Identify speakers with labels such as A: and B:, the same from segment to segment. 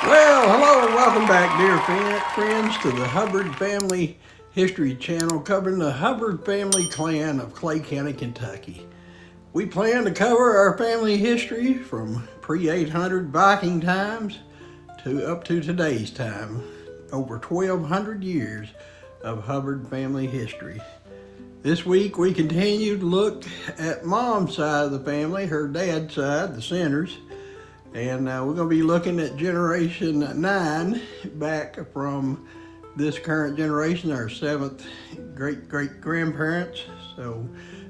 A: Well, hello and welcome back, dear friends, to the Hubbard Family History Channel, covering the Hubbard family clan of Clay County, Kentucky. We plan to cover our family history from pre-800 Viking times to up to today's time, over 1,200 years of Hubbard family history. This week we continue to look at Mom's side of the family, her dad's side, the Centers. And we're going to be looking at generation 9 back from this current generation, our 7th great-great-grandparents. So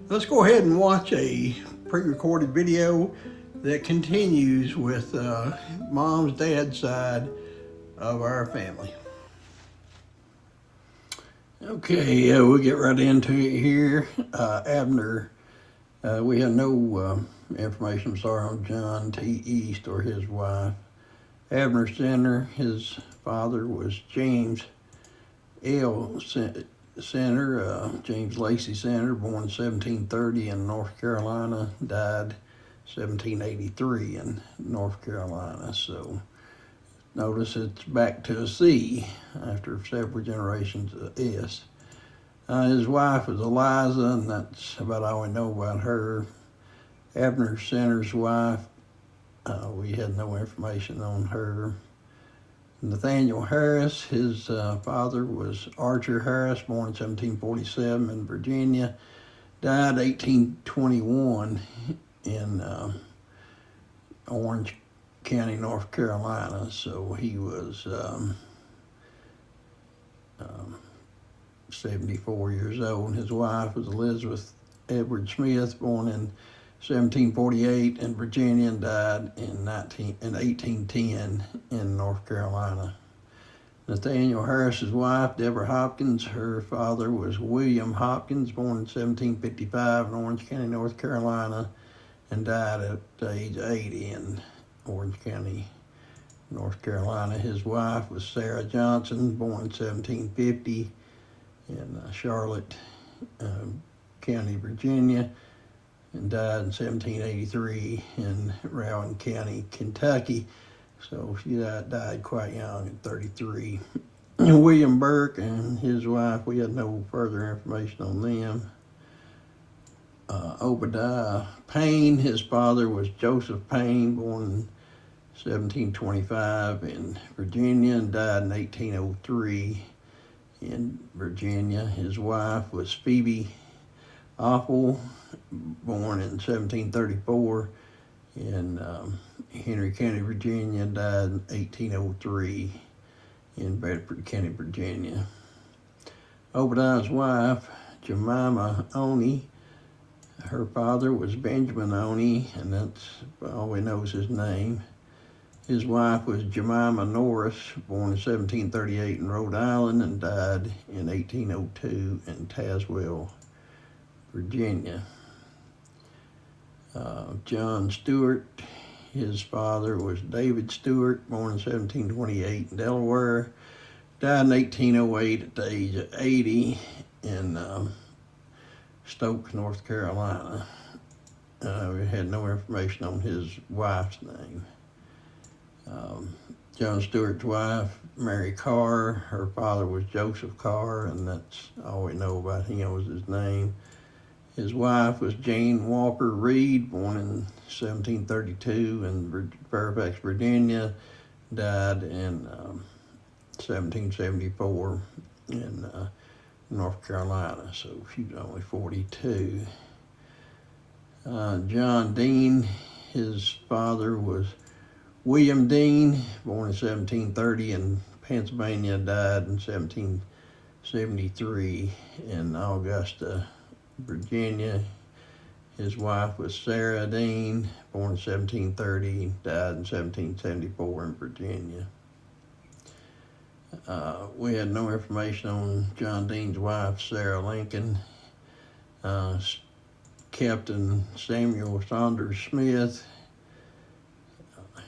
A: let's go ahead and watch a pre-recorded video that continues with Mom's dad's side of our family. Okay, we'll get right into it here. Abner, we have no information, on John T. East or his wife. Abner Center, his father was James L. Center, James Lacey Center, born in 1730 in North Carolina, died 1783 in North Carolina. So notice it's back to a C after several generations of S. His wife was Eliza, and that's about all we know about her. Abner Center's wife, we had no information on her. Nathaniel Harris, his father was Archer Harris, born in 1747 in Virginia, died 1821 in Orange County, North Carolina. So he was 74 years old. His wife was Elizabeth Edward Smith, born in 1748 in Virginia, and died in 1810 in North Carolina. Nathaniel Harris's wife, Deborah Hopkins, her father was William Hopkins, born in 1755 in Orange County, North Carolina, and died at age 80 in Orange County, North Carolina. His wife was Sarah Johnson, born in 1750 in Charlotte County, Virginia, and died in 1783 in Rowan County, Kentucky. So she died quite young at 33. William Burke and his wife, we had no further information on them. Obadiah Payne, his father was Joseph Payne, born in 1725 in Virginia, and died in 1803 in Virginia. His wife was Phoebe Offel, born in 1734 in Henry County, Virginia, died in 1803 in Bedford County, Virginia. Obadiah's wife, Jemima Oney, her father was Benjamin Oney, and that's all we know is his name. His wife was Jemima Norris, born in 1738 in Rhode Island, and died in 1802 in Tazewell, Virginia. John Stewart, his father was David Stewart, born in 1728 in Delaware, died in 1808 at the age of 80 in Stoke, North Carolina. We had no information on his wife's name. John Stewart's wife, Mary Carr, her father was Joseph Carr, and that's all we know about him was his name. His wife was Jane Walker Reed, born in 1732 in Fairfax, Virginia, died in 1774 in North Carolina, so she was only 42. John Dean, his father was William Dean, born in 1730 in Pennsylvania, died in 1773 in Augusta, Virginia. His wife was Sarah Dean, born in 1730, died in 1774 in Virginia. We had no information on John Dean's wife, Sarah Lincoln. Captain Samuel Saunders Smith,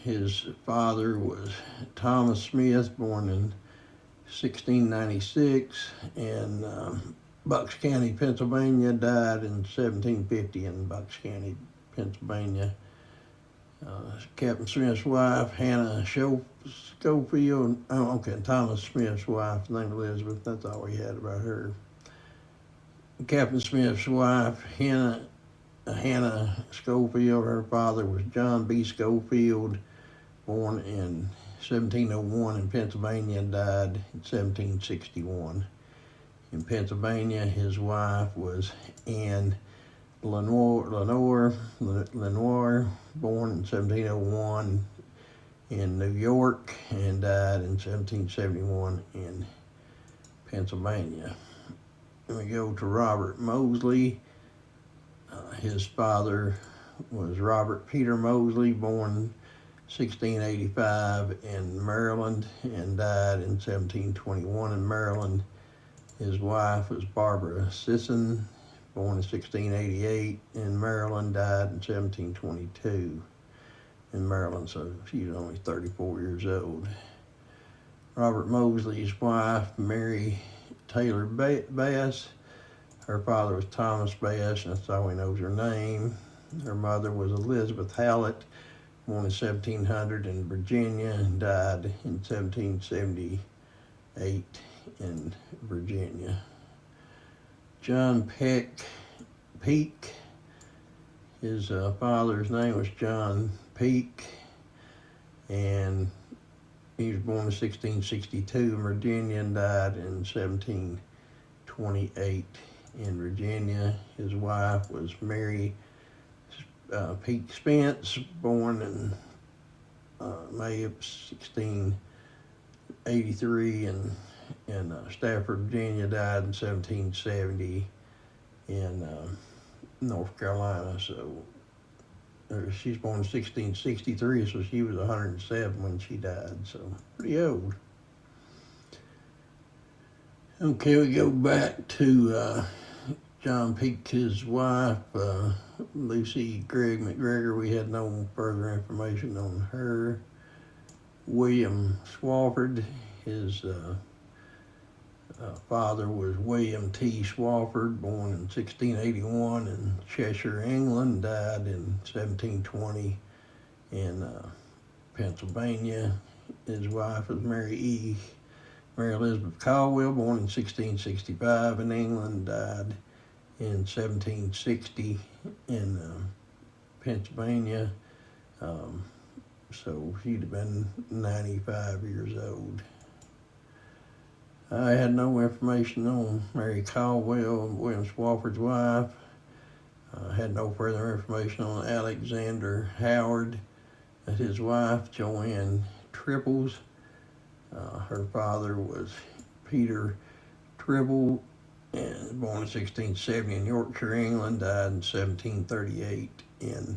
A: his father was Thomas Smith, born in 1696 in Bucks County, Pennsylvania, died in 1750 in Bucks County, Pennsylvania. Captain Smith's wife, Hannah Schofield. Oh, okay, Thomas Smith's wife, named Elizabeth. That's all we had about her. Captain Smith's wife, Hannah Schofield. Her father was John B. Schofield, born in 1701 in Pennsylvania and died in 1761. In Pennsylvania, his wife was Anne Lenoir, born in 1701 in New York and died in 1771 in Pennsylvania. Then we go to Robert Mosley. His father was Robert Peter Mosley, born 1685 in Maryland and died in 1721 in Maryland. His wife was Barbara Sisson, born in 1688 in Maryland, died in 1722 in Maryland, so she's only 34 years old. Robert Mosley's wife, Mary Taylor Bass. Her father was Thomas Bass, and that's all we know is her name. Her mother was Elizabeth Hallett, born in 1700 in Virginia and died in 1778 in Virginia. John Peake, his father's name was John Peake, and he was born in 1662 in Virginia and died in 1728 in Virginia. His wife was Mary Peake Spence, born in May of 1683 in Stafford, Virginia, died in 1770 in North Carolina. So she's born in 1663, so she was 107 when she died, so pretty old. Okay, we go back to John Peake, his wife, Lucy Gregg McGregor. We had no further information on her. William Swafford, his father was William T. Swafford, born in 1681 in Cheshire, England, died in 1720 in Pennsylvania. His wife was Mary Elizabeth Caldwell, born in 1665 in England, died in 1760 in Pennsylvania. So she'd have been 95 years old. I had no information on Mary Caldwell, William Swafford's wife. I had no further information on Alexander Howard, his wife, Joanne Triples. Her father was Peter Tribble, and born in 1670 in Yorkshire, England, died in 1738 in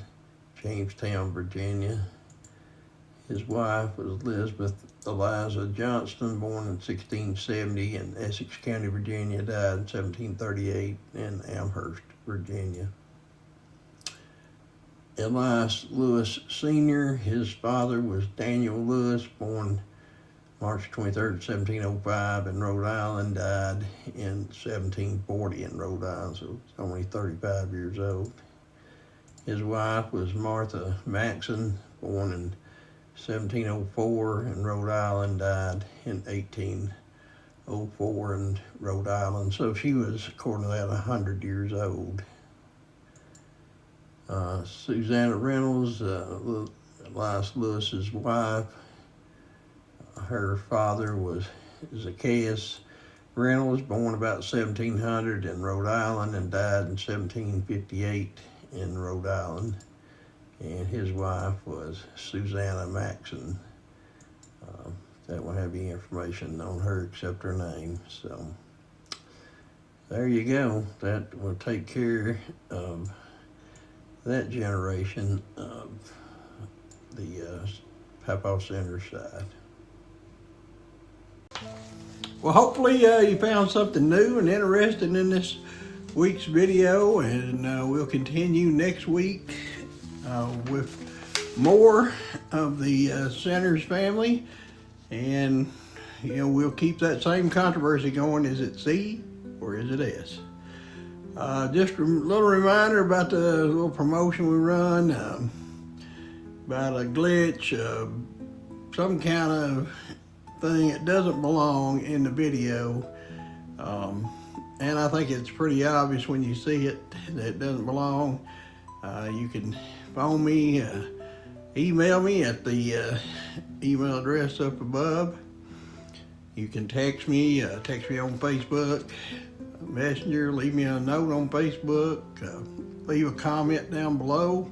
A: Jamestown, Virginia. His wife was Elizabeth Eliza Johnston, born in 1670 in Essex County, Virginia, died in 1738 in Amherst, Virginia. Elias Lewis Sr., his father was Daniel Lewis, born March 23rd, 1705 in Rhode Island, died in 1740 in Rhode Island, so he's only 35 years old. His wife was Martha Maxon, born in 1704 in Rhode Island, died in 1804 in Rhode Island, so she was, according to that, 100 years old. Susanna Reynolds, Elias Lewis's wife, her father was Zacchaeus Reynolds, born about 1700 in Rhode Island and died in 1758 in Rhode Island. And his wife was Susanna Maxon. That won't have any information on her except her name. So there you go. That will take care of that generation of the Papaw Center side. Well, hopefully you found something new and interesting in this week's video, and we'll continue next week with more of the Centers family, and we'll keep that same controversy going. Is it C or is it S? Just a little reminder about the little promotion we run. about a glitch, some kind of thing that doesn't belong in the video. And I think it's pretty obvious when you see it that it doesn't belong. You can phone me, email me at the email address up above. You can text me on Facebook Messenger, leave me a note on Facebook, leave a comment down below,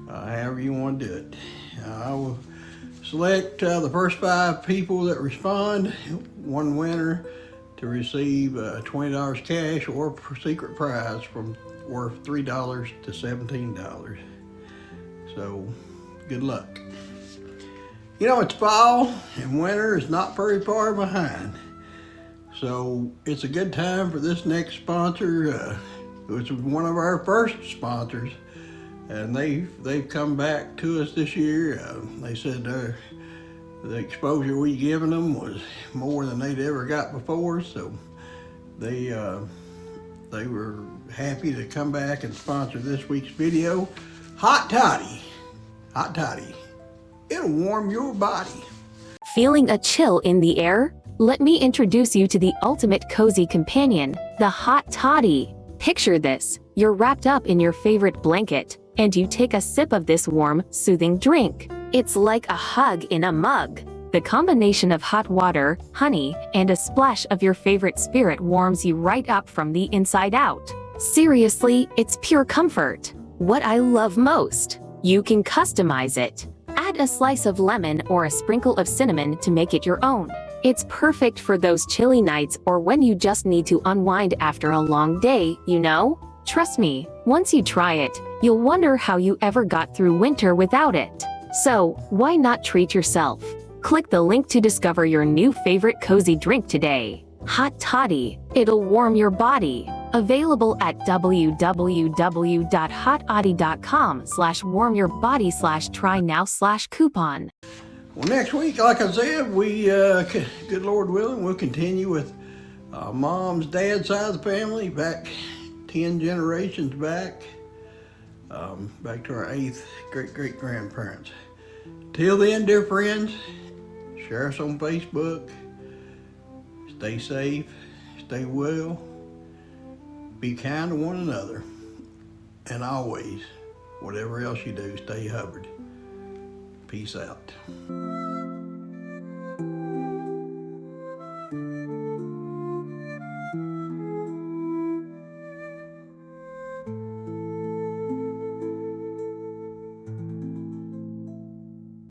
A: however you want to do it. I will select the first 5 people that respond, one winner to receive $20 cash or secret prize from worth $3 to $17. So good luck. You know, it's fall and winter is not very far behind. So it's a good time for this next sponsor, which was one of our first sponsors, and they've come back to us this year. They said the exposure we given them was more than they'd ever got before, so they were happy to come back and sponsor this week's video. Hot Toddy. Hot Toddy. It'll warm your body.
B: Feeling a chill in the air? Let me introduce you to the ultimate cozy companion, the Hot Toddy. Picture this: you're wrapped up in your favorite blanket, and you take a sip of this warm, soothing drink. It's like a hug in a mug. The combination of hot water, honey, and a splash of your favorite spirit warms you right up from the inside out. Seriously, it's pure comfort. What I love most: you can customize it. Add a slice of lemon or a sprinkle of cinnamon to make it your own. It's perfect for those chilly nights or when you just need to unwind after a long day, you know? Trust me, once you try it, you'll wonder how you ever got through winter without it. So, why not treat yourself? Click the link to discover your new favorite cozy drink today. Hot Toddy, it'll warm your body. Available at www.hotaudi.com/warmyourbody/try-now/coupon.
A: Well, next week, like I said, we, good Lord willing, we'll continue with mom's, dad's side of the family, back 10 generations back, back to our 8th great-great-grandparents. Till then, dear friends, share us on Facebook. Stay safe, stay well, be kind to one another, and always, whatever else you do, stay Hubbard. Peace out.